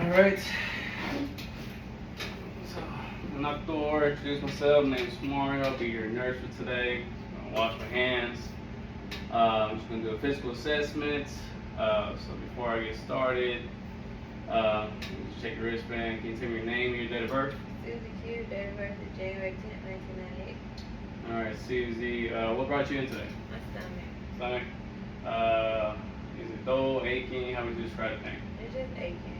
Alright. So, I'm not Thor, introduce myself. My name's Mario. I'll be your nurse for today. I'm gonna wash my hands. I'm just gonna do a physical assessment. So before I get started, just check your wristband. Can you tell me your name and your date of birth? Susie Q, date of birth is January 10th, 1998. Alright, Susie, what brought you in today? My Stomach? stomach. Is it dull, aching? How would you describe the pain? It's just aching.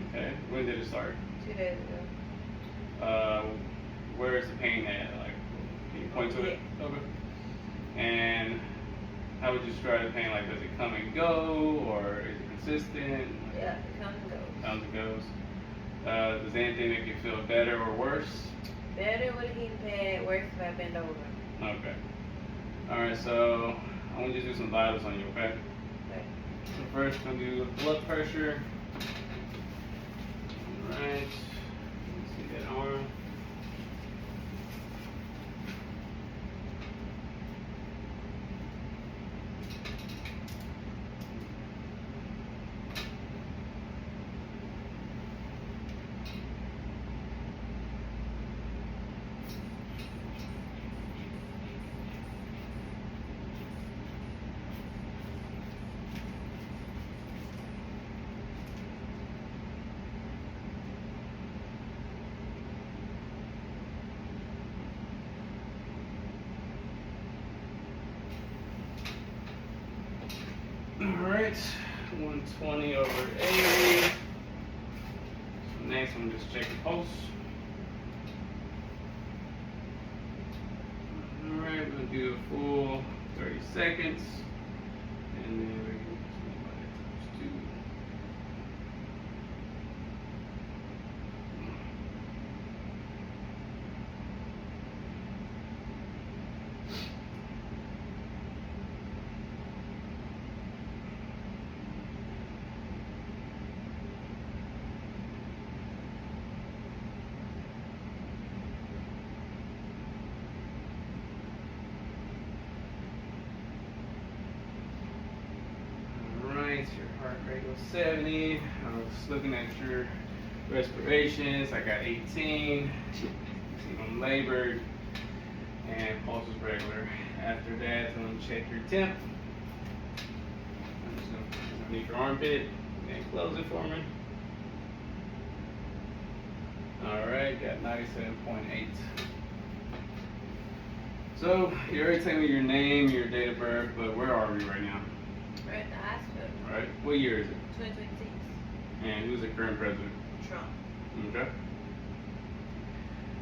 Okay. When did it start? 2 days ago. Where is the pain at? Like, can you point to it? Okay. And how would you describe the pain? Like, does it come and go, or is it consistent? Yeah, it comes and goes. Comes and goes. Does anything make you feel better or worse? Better with a heating pad, worse if I bend over. Okay. Alright, so I want you to do some vitals on you, okay? Okay. So first, I'm going to do blood pressure. Alright. See that arm. Alright, 120 over 80. So next, I'm just check the pulse. Alright, we're going to do a full 30 seconds. And then we're going to multiply that times 2. Your heart rate was 70. I was looking at your respirations. I got 18. See, I'm labored, and pulse is regular. After that, I'm gonna check your temp. I'm just gonna need your armpit and close it for me. All right, got 97.8. So you already told me your name, your date of birth, but where are we right now? We're at the hospital. All right, what year is it? 2026. And who's the current president? Trump. Okay.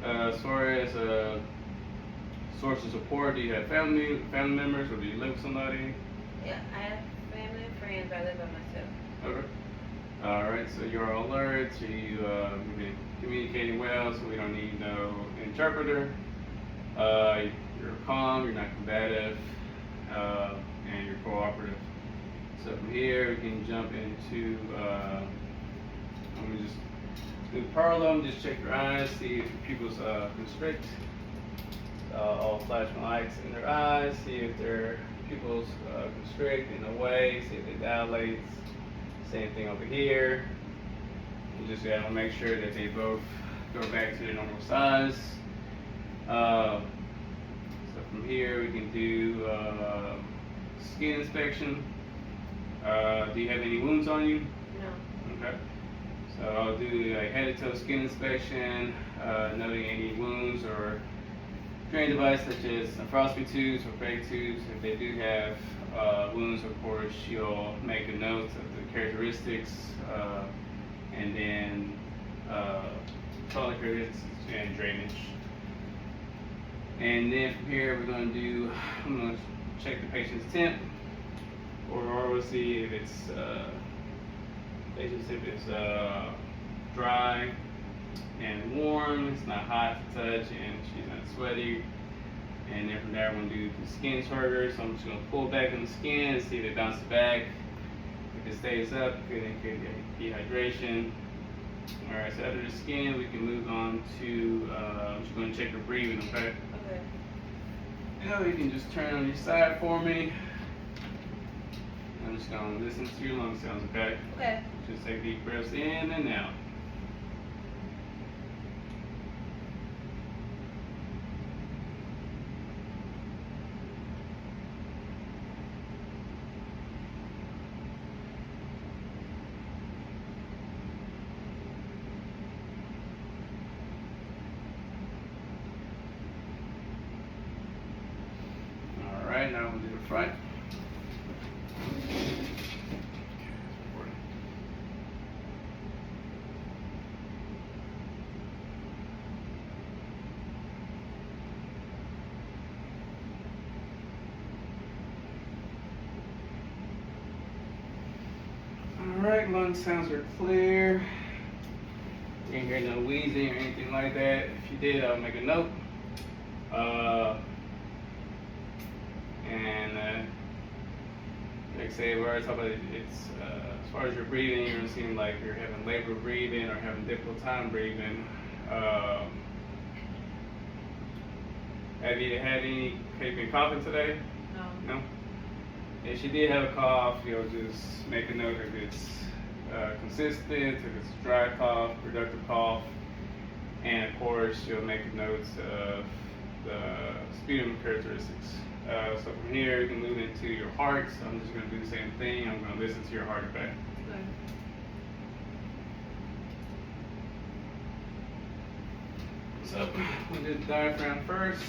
As far as source of support, do you have family members, or do you live with somebody? Yeah, I have family and friends, but I live by myself. Okay. All right. So you're alert. You've been communicating well, so we don't need no interpreter. You're calm. You're not combative, and you're cooperative. So from here, we can jump into. I'm gonna just do the parallel. Just check your eyes, see if your pupils constrict. I'll flash my lights in their eyes, see if their pupils constrict in a way, see if they dilate. Same thing over here. You just gotta make sure that they both go back to their normal size. So from here, we can do skin inspection. Do you have any wounds on you? No. Okay. So I'll do a head to toe skin inspection, noting any wounds or drain device such as nephrostomy tubes or brake tubes. If they do have wounds, of course, you'll make a note of the characteristics and then toilet characteristics and drainage. And then from here, I'm going to check the patient's temp, or we'll see if it's dry and warm, it's not hot to touch, and she's not sweaty. And then from there, I'm going to do the skin sorter. So I'm just going to pull back on the skin and see if it bounces back. If it stays up, it could indicate dehydration. All right, so after the skin, we can move on to, I'm just going to check her breathing, okay? Okay. Now you can just turn on your side for me. I'm just gonna listen to your lung sounds, okay? Okay. Just take deep breaths in and out. Alright, now we'll do the front. Alright, lung sounds are clear. You didn't hear no wheezing or anything like that. If you did, I'll make a note. Like I say, where I talk about it, it's as far as your breathing, you're gonna seem like you're having labor breathing or having difficult time breathing. Have you been coughing today? No. No? If she did have a cough, you'll just make a note if it's consistent, if it's a dry cough, productive cough, and of course you'll make notes of the sputum characteristics. So from here you can move into your heart. So I'm just going to do the same thing. I'm going to listen to your heart, okay? Okay. So we'll do the diaphragm first.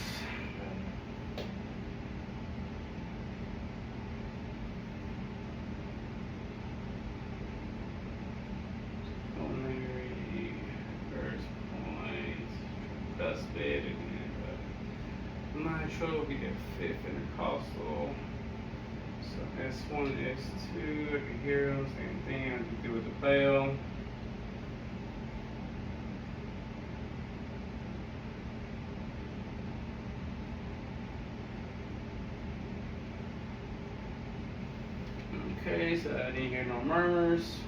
Pulmonary, first point, cuspid, and mitral will be the fifth intercostal. So S1, S2, I can hear them, same thing I can do with the bell. Okay, so I didn't hear no murmurs.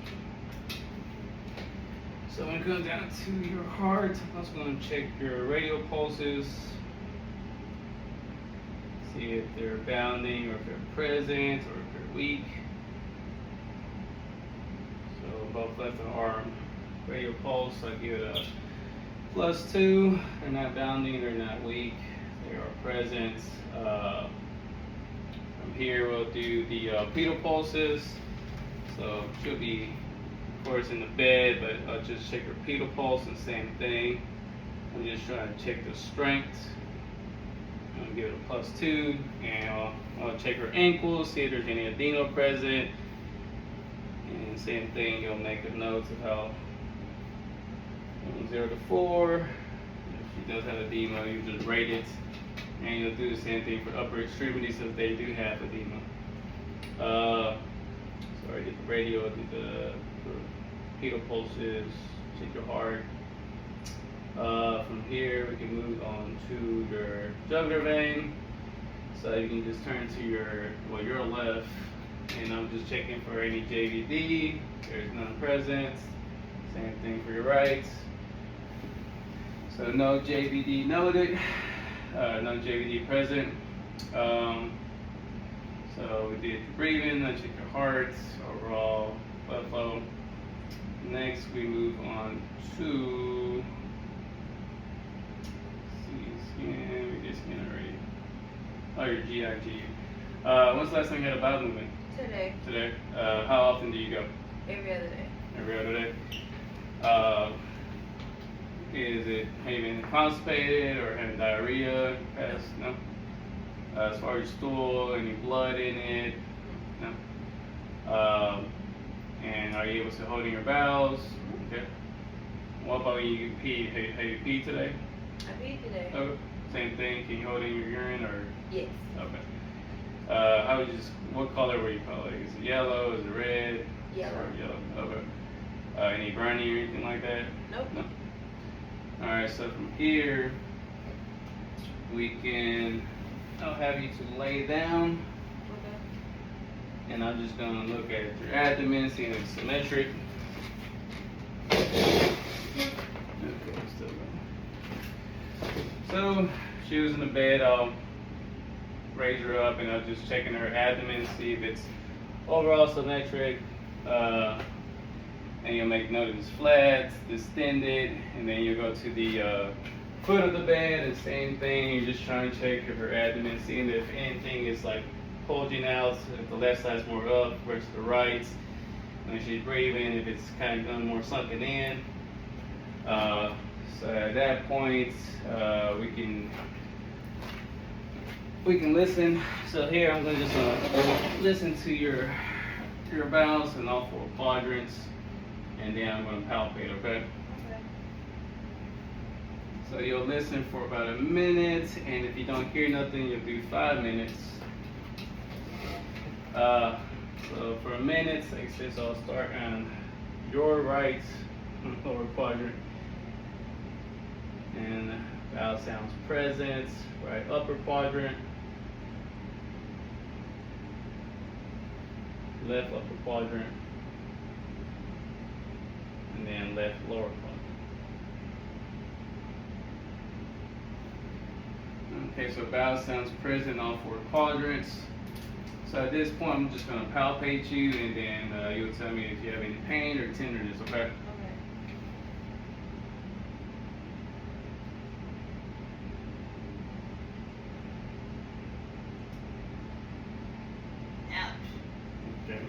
So when it comes down to your heart, I'm just going to check your radial pulses. See if they're bounding or if they're present or if they're weak. So both left and arm radial pulse, I give it a +2. They're not bounding, they're not weak, they are present. From here we'll do the pedal pulses. So she'll be, of course, in the bed, but I'll just check her pedal pulse and same thing. I'm just trying to check the strength. I'll give it a +2, and I'll check her ankles, see if there's any edema present. And same thing, you'll make a note of how 0 to 4. If she does have edema, you just rate it. And you'll do the same thing for upper extremities if they do have edema. So I did the radio, I did the pedal pulses, check your heart. From here, we can move on to your jugular vein. So you can just turn to your left, and I'm just checking for any JVD. There's none present. Same thing for your right. So no JVD noted, no JVD present. So we did the breathing, then check your heart, overall blood flow. Next, we move on to skin. We did skin already. Oh, your GIG. When's the last time you had a bowel movement? Today. Today. How often do you go? Every other day. Every other day. Have you been constipated or having diarrhea? Past? No. As far as stool, any blood in it? No. And are you able to hold in your bowels? Okay. What about when you pee? Have you peed today? I peed today. Okay. Same thing. Can you hold in your urine or? Yes. Okay. What color were you colored? Is it yellow? Is it red? Yellow. Or yellow. Okay. Any burning or anything like that? Nope. No. All right. So from here, I'll have you to lay down, Okay. and I'm just gonna look at your abdomen, see if it's symmetric. Okay, still going. So she was in the bed. I'll raise her up, and I'll just check in her abdomen, see if it's overall symmetric, and you'll make note of this flat, distended, and then you'll go to the foot of the bed, and same thing, you're just trying to check if her abdomen, seeing if anything is like bulging out, if the left side's more up versus the right, when she's breathing, if it's kind of going more sunken in. So at that point, we can listen. So here I'm gonna just listen to your bowels in all 4 quadrants, and then I'm gonna palpate. Okay. Okay. So you'll listen for about a minute, and if you don't hear nothing, you'll do 5 minutes. So for a minute, like I said, so I'll start on your right lower quadrant, and vowel sounds present, right upper quadrant, left upper quadrant, and then left lower quadrant. Okay, so vowel sounds present in all 4 quadrants. So at this point, I'm just going to palpate you, and then you'll tell me if you have any pain or tenderness, okay? Okay. Ouch. Okay.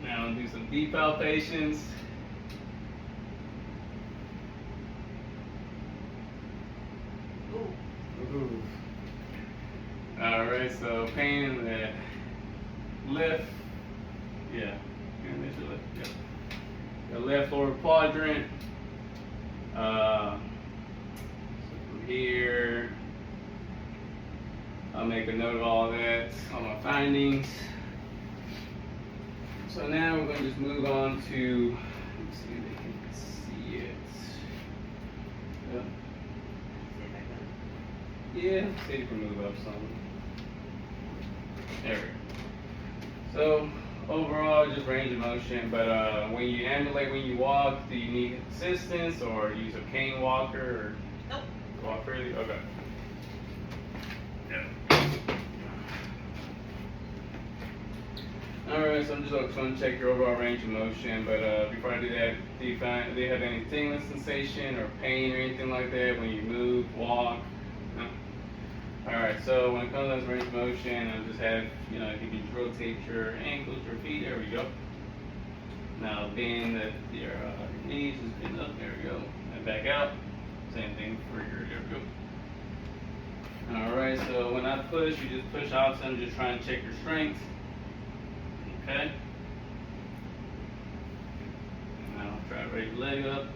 Now I'll do some deep palpations. Ooh. Alright, so pain in the left, yeah, the left lower quadrant. So from here, I'll make a note of all that, all my findings. So now we're going to just move on to, let's see if they can see it. Yep. Yeah, see if you can move up some. There we go. So overall, just range of motion. But when you ambulate, when you walk, do you need assistance or use a cane walker or Nope. walk freely? Okay. Yeah. All right. So I'm just going to check your overall range of motion. But before I do that, do you have any tingling sensation or pain or anything like that when you move, walk? No. Alright, so when it comes to range of motion, I'll just have, you can just rotate your ankles, your feet, there we go. Now bend your knees, just bend up, there we go. And back out, same thing for there we go. Alright, so when I push, you just push out, so I'm just trying to check your strength. Okay. Now try to raise your leg up.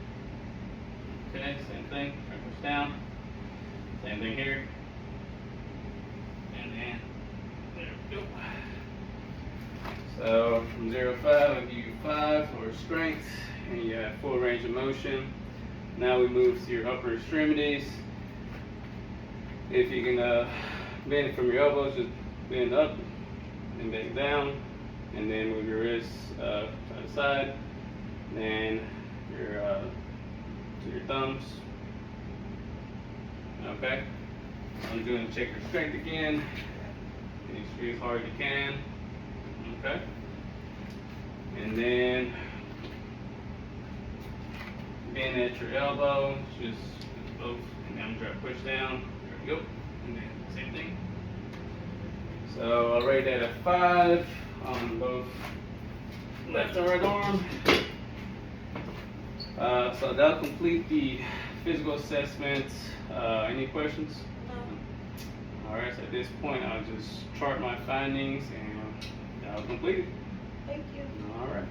Okay, same thing, try to push down. Same thing here. And then, there we go. So from 0 to 5, I'll give you 5 for strength, and you have full range of motion. Now we move to your upper extremities. If you can bend from your elbows, just bend up and bend down, and then move your wrists side to side. Then your to your thumbs. Okay. I'm going to check your strength again. And you squeeze as hard as you can. Okay. And then bend at your elbow. Just both. And then I'm going to push down. There we go. And then same thing. So I'll rate that at 5 on both left and right arm. So that'll complete the physical assessment. Any questions? No. Alright, so at this point I'll just chart my findings and that'll complete it. Thank you. Alright.